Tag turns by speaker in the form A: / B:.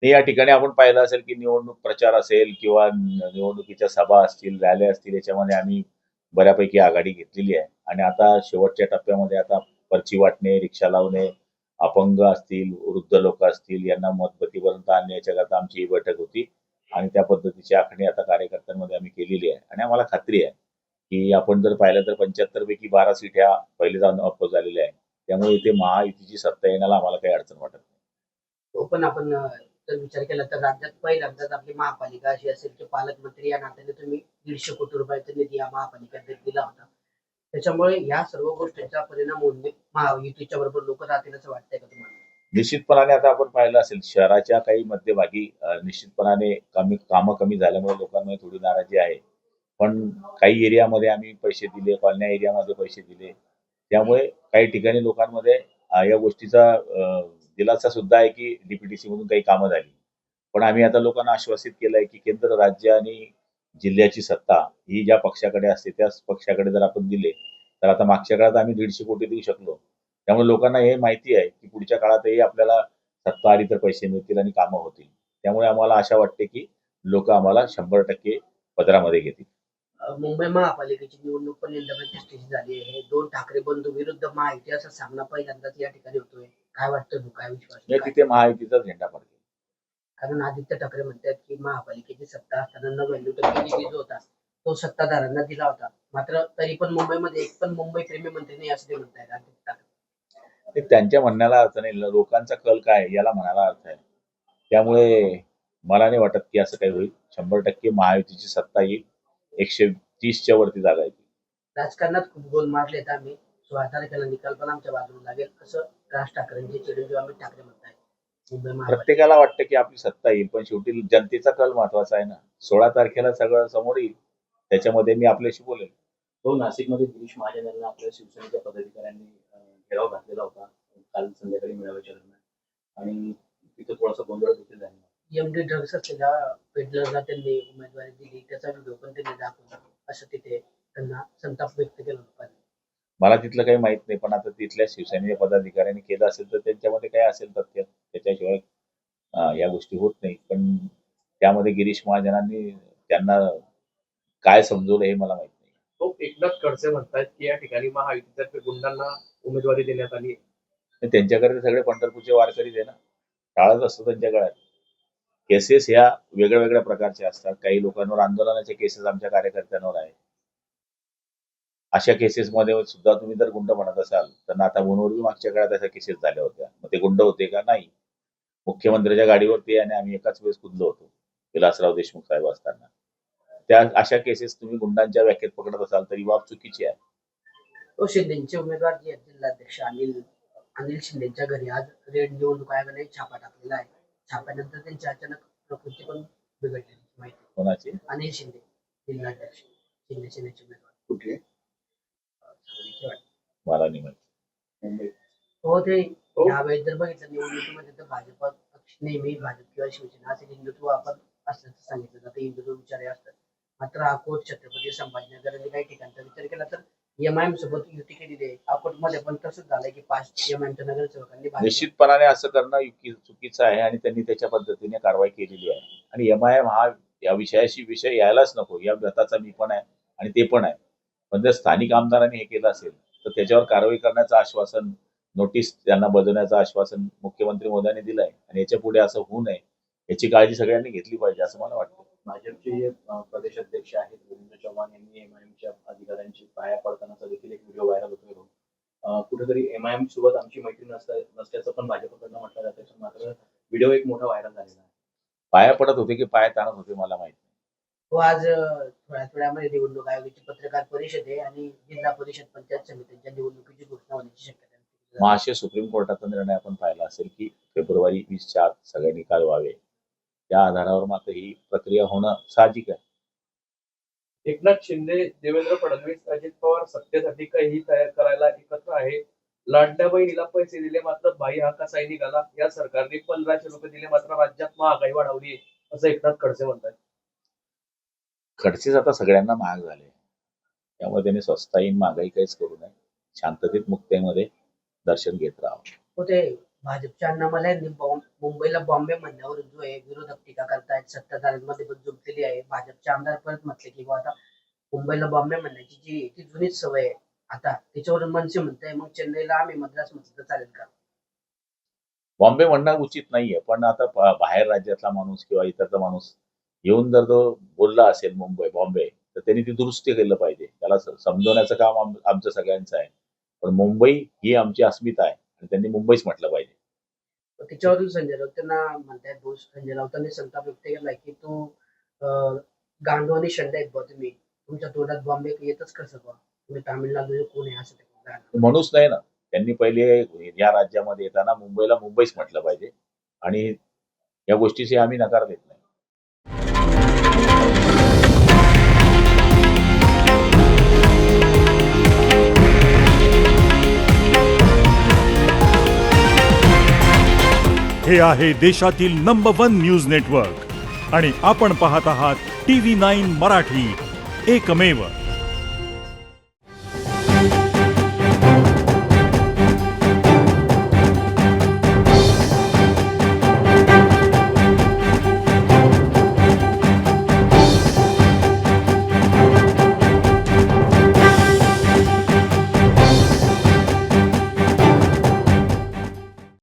A: आणि या ठिकाणी आपण पाहिलं असेल की निवडणूक प्रचार असेल किंवा निवडणुकीच्या सभा असतील, रॅल्या असतील, याच्यामध्ये आम्ही बऱ्यापैकी आघाडी घेतलेली आहे. आणि आता शेवटच्या टप्प्यामध्ये आता पर्ची वाटणे, रिक्षा लावणे, अपंग असतील, वृद्ध लोक असतील, यांना मतपतीपर्यंत आणण्याच्याकरता आमची ही बैठक होती. आणि त्या पद्धतीची आखणी आता कार्यकर्त्यांमध्ये आम्ही केलेली आहे. आणि आम्हाला खात्री आहे की आपण जर पाहिलं तर 75 पैकी 12 सीट ह्या पहिले जाऊन अप्रोच झालेल्या आहेत. त्यामुळे इथे महायुतीची सत्ता येण्याला आम्हाला काही अडचण वाटत नाही.
B: तो पण आपण जर विचार केला तर राज्यात पहिल्यांदाच आपली महापालिका अशी असेल की पालकमंत्री या नात्याने तुम्ही 150 कोटी रुपयाचा निधी या महापालिकेत दिला होता. त्याच्यामुळे या सर्व गोष्टींचा परिणाम होऊन महायुतीच्या बरोबर लोक राहतील असं वाटतंय का तुम्हाला?
A: निश्चितपणाने आता आपण पाहिलं असेल शहराच्या काही मध्यभागी निश्चितपणाने कामं कमी झाल्यामुळे लोकांमध्ये थोडी नाराजी आहे. पण काही एरियामध्ये आम्ही पैसे दिले, कॉलन्या एरियामध्ये पैसे दिले. त्यामुळे काही ठिकाणी लोकांमध्ये या गोष्टीचा दिलासा सुद्धा आहे की डीपीटीसी मधून काही कामं झाली. पण आम्ही आता लोकांना आश्वासित केलंय की केंद्र, राज्य आणि जिल्ह्याची सत्ता ही ज्या पक्षाकडे असते त्याच पक्षाकडे जर आपण दिले, तर आता मागच्या काळात आम्ही 150 कोटी देऊ शकलो. त्यामुळे लोकांना हे माहिती आहे की पुढच्या काळातही आपल्याला सत्ता आली तर पैसे मिळतील आणि कामं होतील. त्यामुळे आम्हाला आशा वाटते की लोक आम्हाला 100% पदरामध्ये घेतील.
B: मुंबई महापालिकेची निवडणूक पण यंदा प्रतिष्ठेची झाली आहे. 2 ठाकरे बंधू विरुद्ध महायुती असा सामना पहिल्यांदाच या ठिकाणी होतोय. काय वाटतं, काय विश्वास
A: म्हणजे
B: काय?
A: तिथे महायुतीचा झेंडा फडकेल.
B: कारण आदित्य ठाकरे म्हणतात की महापालिकेची सत्ता असताना 99% निधी जो होता तो सत्ताधाऱ्यांना दिला होता. मात्र तरी पण मुंबईमध्ये एक पण मुंबई प्रेमी मंत्री नाही असं ते म्हणतायत आदित्य ठाकरे.
A: ते त्यांच्या म्हणण्याला अर्थ नाही. लोकांचा कल काय आहे याला म्हणायला अर्थ आहे. त्यामुळे मला नाही वाटत की असं काही होईल. 100% महायुतीची सत्ता येईल. 130च्या वरती जागा येतील.
B: राजकारणात खूप गोल मारलेत आम्ही. 16 तारखेला निकाल पण आमच्या बाजूला लागेल असं राज ठाकरेंचे चिरंजीव अमित ठाकरे म्हणतायत. मुंबई महापालिका
A: प्रत्येकाला वाटतं की आपली सत्ता येईल, पण शेवटी जनतेचा कल महत्वाचा आहे ना. 16 तारखेला सगळं समोर येईल. त्याच्यामध्ये मी आपल्याशी बोलेल.
C: हो, नाशिकमध्ये गिरीश महाजन यांना आपल्या शिवसेनेच्या पदाधिकाऱ्यांनी घेराव घातलेला होता काल संध्याकाळी मेळाव्याच्या दरम्यान आणि तिथं थोडासा गोंधळ देखील झाला.
B: एमडी ड्रग्स असलेल्या पेडलरला त्यांनी उमेदवारी दिली त्याचा व्हिडिओ पण त्यांनी दाखवला असं तिथे त्यांना संताप व्यक्त केला लोकांनी.
A: मला तिथलं काही माहित नाही, पण आता तिथल्या शिवसेनेच्या पदाधिकाऱ्यांनी केलं असेल तर त्यांच्यामध्ये काय असेल तथ्य. त्याच्याशिवाय या गोष्टी होत नाही. पण त्यामध्ये गिरीश महाजनांनी त्यांना काय समजवलं हे मला माहित नाही.
D: तो एकनाथ खडसे म्हणतात की या ठिकाणी महायुतीतर्फे गुंडांना उमेदवारी देण्यात आली.
A: आणि त्यांच्याकडे सगळे पंढरपूरचे वारकरीच आहे ना. टाळच असतो त्यांच्याकडे. केसेस ह्या वेगळ्या वेगळ्या प्रकारच्या असतात. काही लोकांवर आंदोलनाच्या केसेस आमच्या कार्यकर्त्यांवर आहे. अशा केसेसमध्ये सुद्धा तुम्ही जर गुंड म्हणत असाल तर नाथाबोनवर बी मागच्या काळात अशा केसेस झाल्या होत्या. मग ते गुंड होते का? नाही. मुख्यमंत्र्याच्या गाडीवरती आणि आम्ही एकाच वेळेस कुदलो होतो विलासराव देशमुख साहेब असताना. त्या अशा केसेस तुम्ही गुंडांच्या व्याख्येत पकडत असाल तर ही बाब चुकीची आहे.
B: तो शिंदेचे उमेदवार जे आहेत, जिल्हाध्यक्ष अनिल अनिल शिंदेच्या घरी आज रेड निवडणूक आयोगाने छापा टाकलेला आहे. छाप्यानंतर त्यांची अचानक प्रकृती पण बिघडलेली माहिती.
A: कोणाची?
B: अनिल शिंदे जिल्हाध्यक्ष शिंदे सेनेचे उमेदवार.
C: कुठले?
A: मला नाही माहिती.
C: मुंबई.
B: हो ते यावेळेस जर बघितलं निवडणुकीमध्ये तर भाजप पक्ष नेहमी भाजप किंवा शिवसेना असे हिंदुत्व आपण असल्याचं सांगितलं जातं. हिंदुत्व विचार असतात. मात्र अकोट, छत्रपती संभाजीनगर आणि काही ठिकाणचा विचार केला तर एमआयएम सोबत युती केलेली आहे. अकोट मध्ये पण तसंच झालंय की 5 एमआयएमच्या नगरसेवकांनी
A: निश्चितपणाने असं करणं चुकीचं आहे आणि त्यांनी त्याच्या पद्धतीने कारवाई केलेली आहे. आणि एमआयएम हा या विषय यायलाच नको या गटाचा मी पण आहे आणि ते पण आहे. पण जर स्थानिक आमदारांनी हे केलं असेल तर त्याच्यावर कारवाई करण्याचं आश्वासन, नोटीस त्यांना बजावण्याचं आश्वासन मुख्यमंत्री मोदयांनी दिलं आहे. आणि याच्या पुढे असं होऊ नये याची काळजी सगळ्यांनी घेतली पाहिजे असं मला वाटतं.
C: भाजपचे प्रदेश अध्यक्ष आहेत रवींद्र चव्हाण यांनी एमआयएमच्या अधिकाऱ्यांची पाया पडतानाचा देखील एक व्हिडिओ व्हायरल होतोय. कुठेतरी एमआयएम सोबत आमची मैत्री नसल्याचं पण भाजपकडनं म्हटलं जातं. मात्र व्हिडिओ एक मोठा व्हायरल झालेला आहे.
A: पाया पडत होते की पाया ताणत होते मला माहित नाही.
B: तो आज थोड्यामध्ये निवडणूक आयोगाची पत्रकार परिषद आहे आणि जिल्हा परिषद पंचायत समितीच्या निवडणुकीची घोषणा होण्याची शक्यता आहे.
A: महाराष्ट्र सुप्रीम कोर्टाचा निर्णय आपण पाहिला असेल की फेब्रुवारी 20च्या आत सगळे निकाल व्हावे. त्या आधारावर मात्र ही प्रक्रिया होणं साहजिक आहे.
D: एकनाथ शिंदे, देवेंद्र फडणवीस, अजित पवार सत्तेसाठी काही तयार करायला एकत्र आहे. लाडल्या बहिणीला पैसे दिले मात्र बाई हा कसाही निघाला. या सरकारने 1500 रुपये दिले मात्र राज्यात महागाई वाढवली आहे असं एकनाथ खडसे म्हणतात.
A: खडसेच आता सगळ्यांना महाग झाले. त्यामुळे त्यांनी स्वस्ताईन महागाई काहीच करू नये. शांततेत मुक्तेमध्ये दर्शन घेत राहावं.
B: हो ते भाजपच्या अण्णामला यांनी मुंबईला बॉम्बे म्हणण्यावरून जो आहे विरोधक टीका करतायत, सत्ताधाऱ्यांमध्ये पण जुंपलेली आहे. भाजपचे आमदार परत म्हटले की आता मुंबईला बॉम्बे म्हणण्याची जी ती जुनीच सवय आहे, आता त्याच्यावरून मनसे म्हणताय मग चेन्नईला आम्ही मद्रास म्हटलं तर चालेल का?
A: बॉम्बे म्हणणं उचित नाहीये, पण आता बाहेर राज्यातला माणूस किंवा इतरचा माणूस येऊन जर तो बोलला असेल बॉम्बे, तर त्यांनी ती दुरुस्ती केलं पाहिजे. त्याला समजवण्याचं काम आमचं सगळ्यांचं आहे. पण मुंबई ही आमची अस्मिता आहे आणि त्यांनी मुंबईच म्हटलं पाहिजे.
B: त्याच्यावरून संजय राऊत त्यांना म्हणतायत, दोष संजय राऊतांनी संताप व्यक्त केलाय की तू गांडू आणि शंड आहेत बुवा, तुम्ही तुमच्या तोंडात बॉम्बे येतच कसं बुवा, तुम्ही तामिळनाडू कोण आहे असं ते
A: म्हणूच नाही ना, त्यांनी पहिले या राज्यामध्ये येताना मुंबईला मुंबईच म्हटलं पाहिजे आणि या गोष्टीचे आम्ही नकार देत नाही.
E: हे आहे देशातील नंबर 1 न्यूज नेटवर्क आणि आपण पाहत आहात TV9 मराठी, एकमेव.